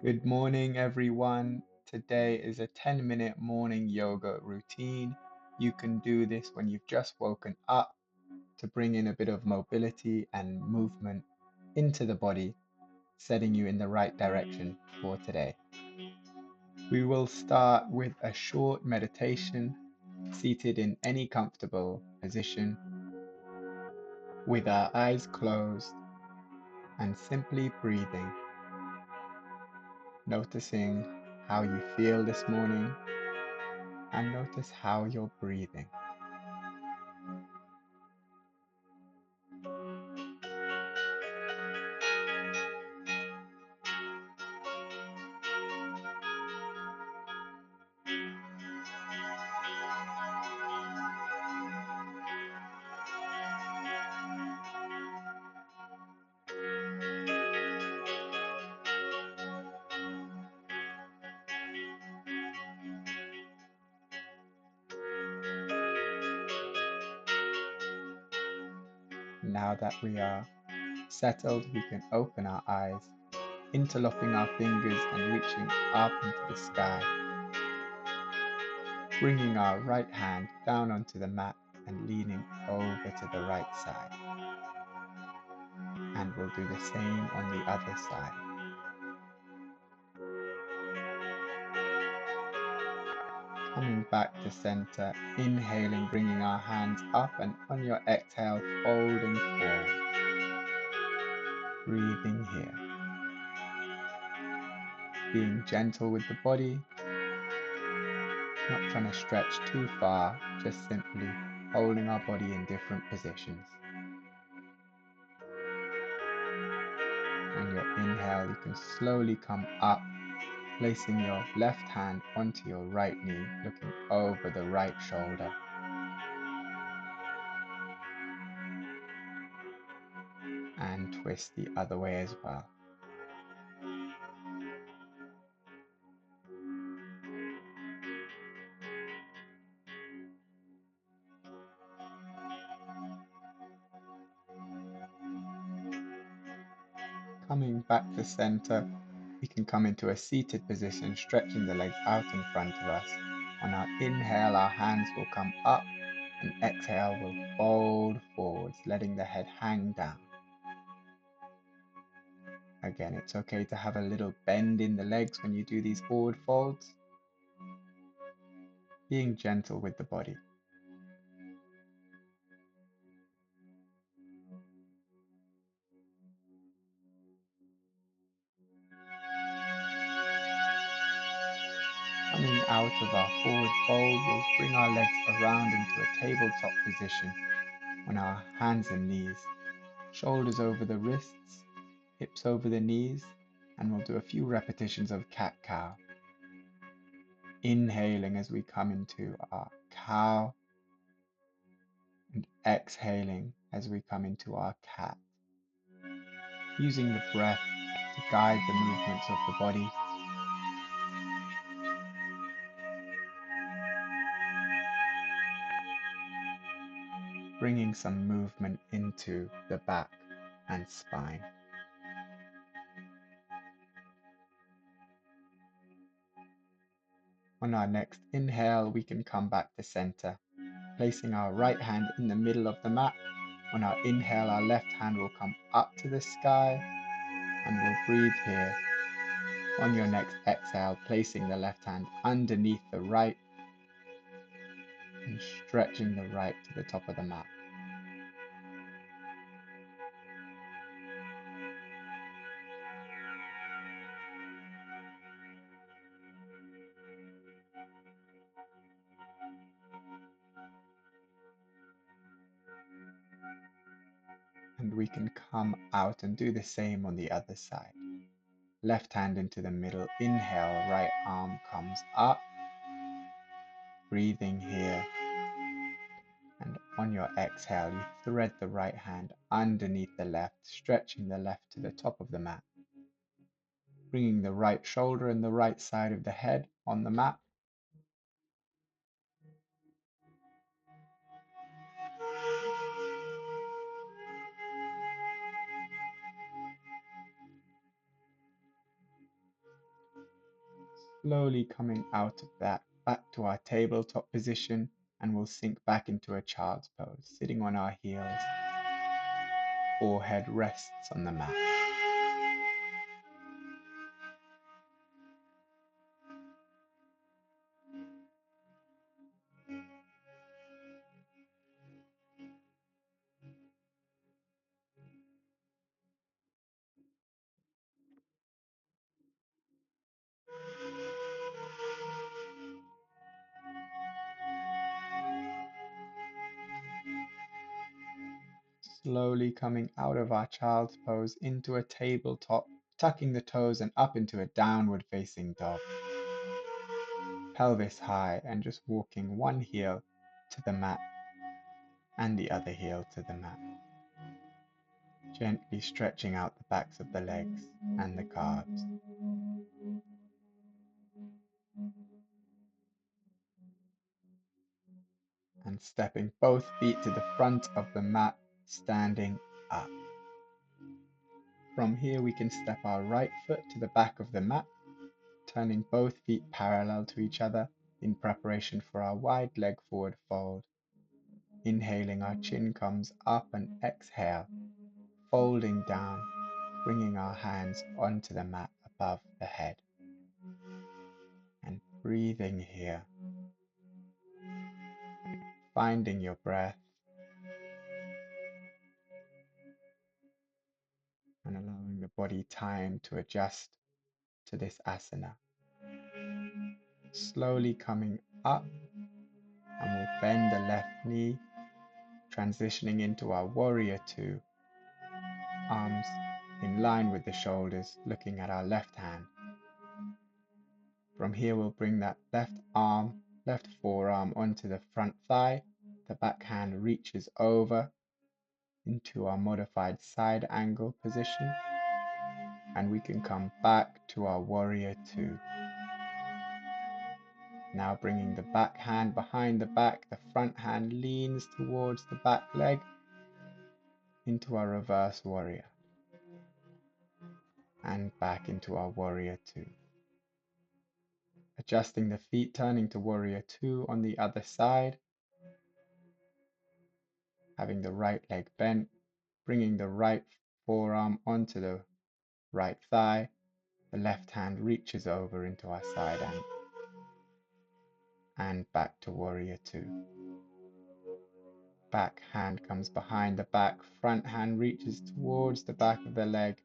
Good morning, everyone. Today is a 10-minute morning yoga routine. You can do this when you've just woken up to bring in a bit of mobility and movement into the body, setting you in the right direction for today. We will start with a short meditation, seated in any comfortable position, with our eyes closed and simply breathing, noticing how you feel this morning and notice how you're breathing. Now that we are settled, we can open our eyes, interlocking our fingers and reaching up into the sky, bringing our right hand down onto the mat and leaning over to the right side. And we'll do the same on the other side. Coming back to center, inhaling, bringing our hands up, and on your exhale, folding forward. Breathing here. Being gentle with the body, not trying to stretch too far, just simply holding our body in different positions. On your inhale, you can slowly come up, placing your left hand onto your right knee, looking over the right shoulder. And twist the other way as well. Coming back to center, we can come into a seated position, stretching the legs out in front of us. On our inhale, our hands will come up, and exhale will fold forwards, letting the head hang down. Again, it's okay to have a little bend in the legs when you do these forward folds, being gentle with the body. Coming out of our forward fold, we'll bring our legs around into a tabletop position on our hands and knees, shoulders over the wrists, hips over the knees, and we'll do a few repetitions of cat-cow. Inhaling as we come into our cow, and exhaling as we come into our cat. Using the breath to guide the movements of the body. Bringing some movement into the back and spine. On our next inhale, we can come back to center, placing our right hand in the middle of the mat. On our inhale, our left hand will come up to the sky, and we'll breathe here. On your next exhale, placing the left hand underneath the right and stretching the right to the top of the mat. And we can come out and do the same on the other side. Left hand into the middle, inhale, right arm comes up, breathing here. And on your exhale, you thread the right hand underneath the left, stretching the left to the top of the mat. Bringing the right shoulder and the right side of the head on the mat. Slowly coming out of that back to our tabletop position, and we'll sink back into a child's pose, sitting on our heels, forehead rests on the mat. Slowly coming out of our child's pose into a tabletop, tucking the toes and up into a downward facing dog. Pelvis high and just walking one heel to the mat and the other heel to the mat. Gently stretching out the backs of the legs and the calves. And stepping both feet to the front of the mat, standing up. From here we can step our right foot to the back of the mat, turning both feet parallel to each other in preparation for our wide leg forward fold. Inhaling, our chin comes up, and exhale, folding down, bringing our hands onto the mat above the head. And breathing here, finding your breath, and allowing the body time to adjust to this asana. Slowly coming up, and we'll bend the left knee, transitioning into our warrior two, arms in line with the shoulders, looking at our left hand. From here we'll bring that left forearm onto the front thigh, the back hand reaches over into our modified side angle position, and we can come back to our warrior two. Now bringing the back hand behind the back, the front hand leans towards the back leg into our reverse warrior, and back into our warrior two. Adjusting the feet, turning to warrior two on the other side, having the right leg bent, bringing the right forearm onto the right thigh, the left hand reaches over into our side angle, and back to warrior two. Back hand comes behind the back, front hand reaches towards the back of the leg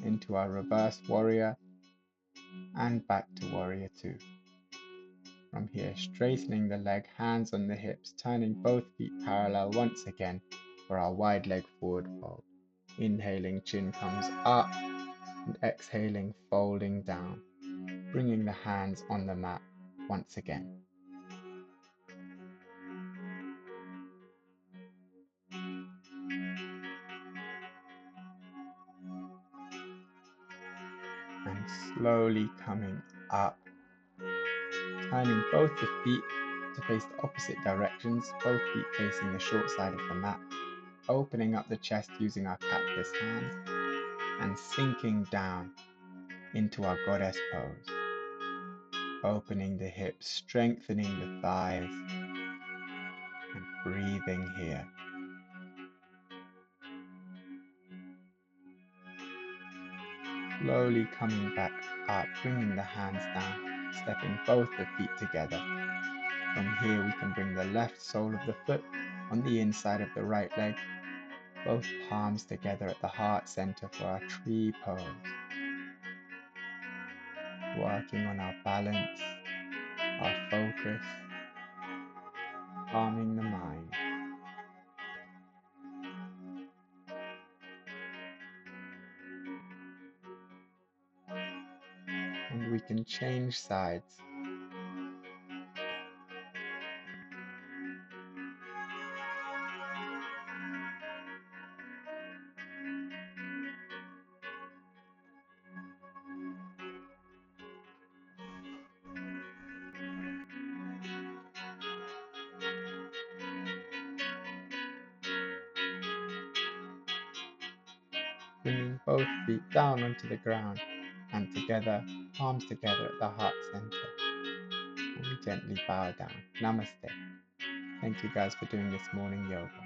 into our reverse warrior, and back to warrior two. From here, straightening the leg, hands on the hips, turning both feet parallel once again for our wide leg forward fold. Inhaling, chin comes up, and exhaling, folding down, bringing the hands on the mat once again. And slowly coming up, turning both the feet to face the opposite directions, both feet facing the short side of the mat, opening up the chest using our cactus hands, and sinking down into our goddess pose. Opening the hips, strengthening the thighs, and breathing here. Slowly coming back up, bringing the hands down, stepping both the feet together. From here we can bring the left sole of the foot on the inside of the right leg, both palms together at the heart center for our tree pose. Working on our balance, our focus, calming the mind. And we can change sides. Bringing both feet down onto the ground and together, palms together at the heart center. And we gently bow down. Namaste. Thank you guys for doing this morning yoga.